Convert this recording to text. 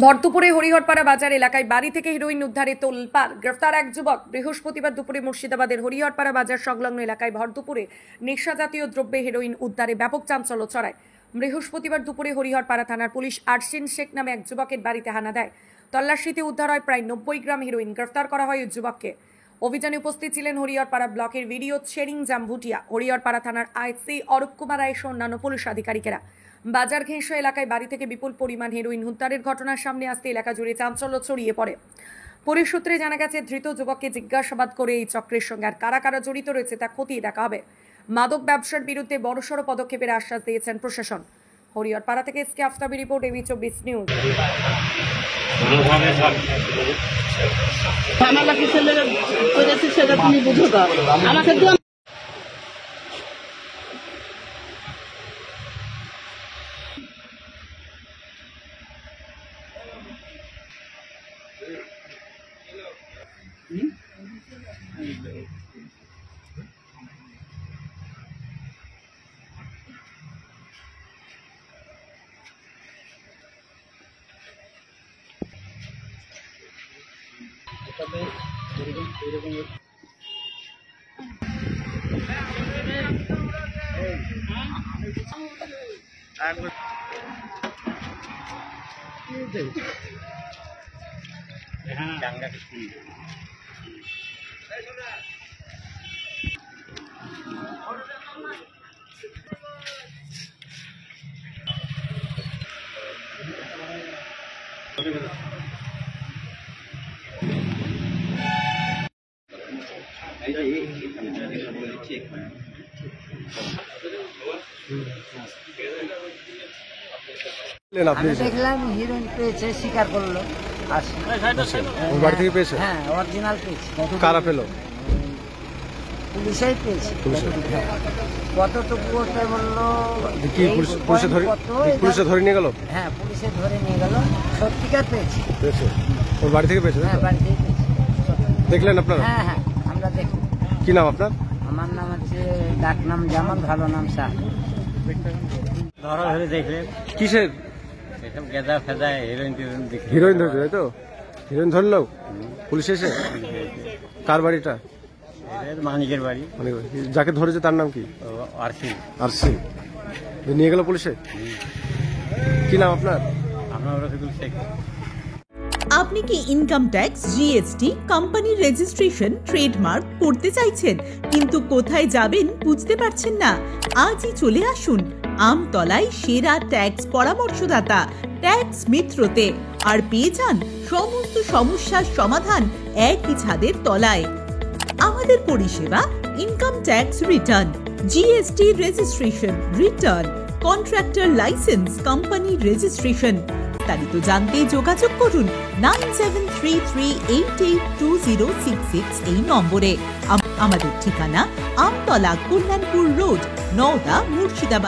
ভরদুপুরে হরিহরপাড়া বাজার এলাকায় বাড়ি থেকে হেরোইন উদ্ধারে তোলপাড়, গ্রেফতার এক যুবক। বৃহস্পতিবার দুপুরে মুর্শিদাবাদের হরিহরপাড়া বাজার সংলগ্ন এলাকায় ভরদুপুরে নেশাজাতীয় দ্রব্যে হেরোইন উদ্ধারে ব্যাপক চাঞ্চল্য ছড়ায়। বৃহস্পতিবার দুপুরে হরিহরপাড়া থানার পুলিশ আরশিন শেখ নামে এক যুবকের বাড়িতে হানা দেয়। তল্লাশিতে উদ্ধার হয় প্রায় 90 গ্রাম হেরোইন। গ্রেফতার করা হয় ওই যুবককে। অভিযানে উপস্থিত ছিলেন হরিহরপাড়া ব্লকের ভিডিও শেরিং জামভুটিয়া, হরিহরপাড়া থানার আইসি অরূপ কুমার রায় সহ অন্যান্য পুলিশ আধিকারিকেরা। বাজার ঘেঁষা এলাকায় বাড়ি থেকে বিপুল পরিমাণ হেরোইন উদ্ধারের ঘটনার সামনে আসতে এলাকা জুড়ে চাঞ্চল্য ছড়িয়ে পড়ে। পুলিশ সূত্রে জানা গেছে, ধৃত যুবককে জিজ্ঞাসাবাদ করে এই চক্রের সঙ্গে আর কারা কারা জড়িত রয়েছে তা খতিয়ে দেখা হবে। মাদক ব্যবসার বিরুদ্ধে বড়সড় পদক্ষেপের আশ্বাস দিয়েছেন প্রশাসন। হরিহরপাড়া থেকে SK Aftabi report, AB 24 news. ঝামেলা কি ছেলে করেছে সেটা তুমি বুঝো তো। আমাকে আমি দেখলাম হিরোইন পেয়েছে, স্বীকার করলো। বাড়ি থেকে পেয়েছে? হ্যাঁ, অরিজিনাল পেয়েছে। কারা পেলো? পুলিশেই পেয়েছে। কতটুকু ওটা বললো কি পুলিশে ধরে নিয়ে গেল? হ্যাঁ, পুলিশে ধরে নিয়ে গেল। সত্যিকার পেয়েছে। ওর বাড়ি থেকে পেয়েছে? হ্যাঁ, বাড়ি থেকে পেয়েছে। দেখলেন আপনারা? হ্যাঁ হ্যাঁ, আমরা দেখি। কি নাম আপনার? আমার নাম হচ্ছে, ডাক নাম জামাল, ভালো নাম শাহ। ধরা ধরে দেখলেন কিসের এসব গেঁদা ফেদা হিরোইন হিরোইন ধরছে? তাই তো, হিরোইন ধরলো পুলিশ এসে? কার বাড়িটা? মানিকের বাড়ি। মানে যাকে ধরেছে তার নাম কি? আরসি। নিয়ে গেল পুলিশে? কি নাম আপনার? আপনার রফিকুল শেখ। আপনি কি ইনকাম ট্যাক্স, জিএসটি, কোম্পানির রেজিস্ট্রেশন, ট্রেডমার্ক করতে চাইছেন কিন্তু কোথায় যাবেন বুঝতে পারছেন না? আজই চলে আসুন আমতলায় সেরা ট্যাক্স পরামর্শদাতা ট্যাক্স মিত্রতে, আর পেয়ে যান সমস্ত সমস্যার সমাধান একই ছাদের তলায়। আমাদের পরিষেবা income tax return, GST registration, return, contractor licence, company registration. বিস্তারিত জানতে যোগাযোগ করুন 9733882066 এই নম্বরে। আমাদের ঠিকানা আমতলা, কল্যাণপুর রোড, নওদা, মুর্শিদাবাদ।